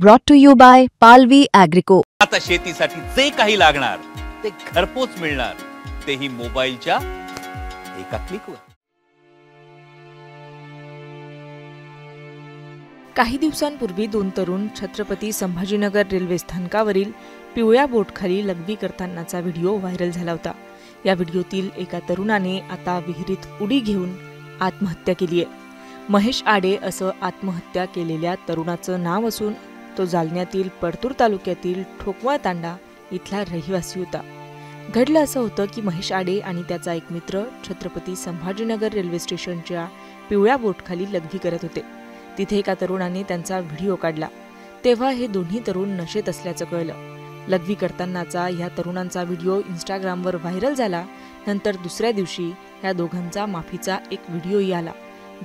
Brought to you by Palvi Agrico. आता शेतीसाठी जे काही लागणार ते घरपोच मिळणार, तेही मोबाईलच्या एका क्लिकवर। काही दिवसांपूर्वी दोन तरुण छत्रपती संभाजीनगर रेल्वे स्थानकावरील पिवळ्या बोटखाली लघवी करतानाचा व्हिडिओ व्हायरल झाला होता। या व्हिडिओतील एका तरुणाने आता विहिरीत उडी घेऊन आत्महत्या केली आहे। महेश आडे असं आत्महत्या केलेल्या तरुणाचं नाव असून तो जालन्यातील परतूर तालुक्यातील ठोकवळ तांडा इथला रहिवासी होता। घडलं असं होतं की महेश आडे आणि त्याचा एक मित्र छत्रपती संभाजीनगर रेल्वे स्टेशनच्या पिवळ्या बोटखाली लघवी करत होते। तिथे एका तरुणाने त्यांचा व्हिडिओ काढला, तेव्हा हे दोन्ही तरुण नशेत असल्याचं कळलं। लघवी करतानाचा या तरुणांचा व्हिडिओ इंस्टाग्रामवर व्हायरल झाला। नंतर दुसऱ्या दिवशी या दोघांचा माफीचा एक व्हिडिओही आला,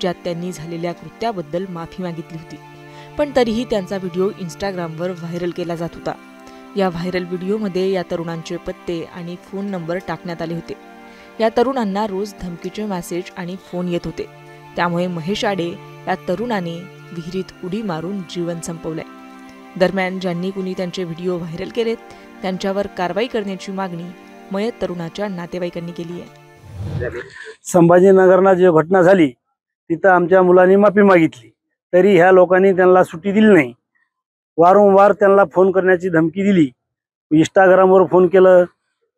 ज्यात त्यांनी झालेल्या कृत्याबद्दल माफी मागितली होती। पण तरीही त्यांचा व्हिडिओ इंस्टाग्रामवर व्हायरल केला जात होता। या व्हायरल व्हिडिओमध्ये या तरुणांचे पत्ते आणि फोन नंबर टाकण्यात आले होते। या तरुणांना रोज धमकीचे मेसेज आणि फोन येत होते। त्यामुळे महेश आडे या तरुणाने विहिरीत उडी मारून जीवन संपवलंय। दरम्यान ज्यांनी कुणी त्यांचे व्हिडिओ व्हायरल केलेत त्यांच्यावर कारवाई करण्याची मागणी मयत तरुणाच्या नातेवाईकांनी केली आहे। संभाजीनगरला जी घटना झाली तिथं आमच्या मुलांनी माफी मागितली, तरी ह्या लोकांनी त्यांना सुट्टी दिली नाही। वारंवार त्यांना फोन करण्याची धमकी दिली, इंस्टाग्रामवर फोन केलं,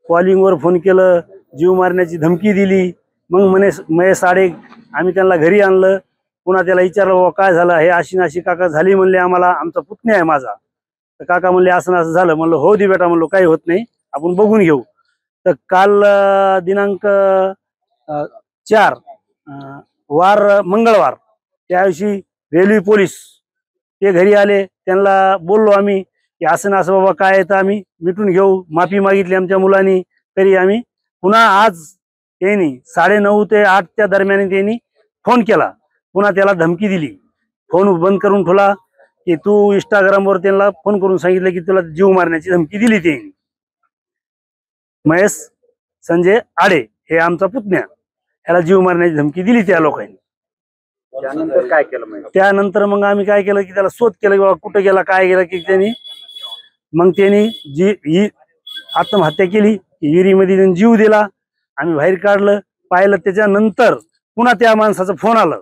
कॉलिंगवर फोन केलं, जीव मारण्याची धमकी दिली। मग महेश आडे आम्ही त्यांना घरी आणलं, पुन्हा त्याला विचारलं बाबा काय झालं, हे अशी काका झाली म्हणले, आम्हाला आमचा पुतण्या आहे माझा। तर काका म्हणले असं असं झालं। म्हणलं हो दे बेटा, म्हणलो काही होत नाही, आपण बघून घेऊ। तर काल दिनांक 4 वार मंगळवार त्या दिवशी रेल्वे पोलीस ते घरी आले। त्यांना बोललो आम्ही की असं ना असं बाबा काय आहे, तर आम्ही मिटून घेऊ। माफी मागितली आमच्या मुलांनी, तरी आम्ही पुन्हा आज त्यांनी 9:30 ते 8 दरम्यान त्यांनी फोन केला, पुन्हा त्याला धमकी दिली। फोन बंद करून ठेवला की तू इंस्टाग्रामवर त्यांना फोन करून सांगितलं की तुला जीव मारण्याची धमकी दिली। त्यांनी महेश संजय आडे हे आमचा पुतण्या, ह्याला जीव मारण्याची धमकी दिली त्या लोकांनी। त्यानंतर काय केलं मग? त्यानंतर मग आम्ही काय केलं की त्याला शोध केला की बाबा कुठे गेला काय गेला, की त्यांनी जी आत्महत्या केली। विहिरीमध्ये त्यांनी जीव दिला, आम्ही बाहेर काढलं, पाहिलं। त्याच्यानंतर पुन्हा त्या माणसाचं फोन आलं,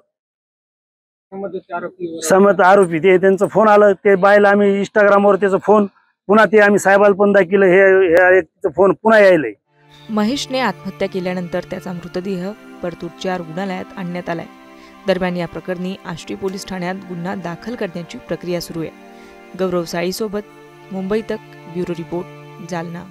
समत आरोपी ते त्यांचं फोन आलं। ते बायला आम्ही इंस्टाग्रामवर त्याचं फोन पुन्हा ते आम्ही साहेबाला पण दाखवलं, हे फोन पुन्हा यायलंय। महेशने आत्महत्या केल्यानंतर त्याचा मृतदेह परतूरच्या रुग्णालयात आणण्यात आलाय। दरम्यान या प्रकरणी आष्टी पोलीस ठाण्यात गुन्हा दाखल करण्याची प्रक्रिया सुरू आहे। गौरव साळीसोबत मुंबई तक, ब्युरो रिपोर्ट, जालना।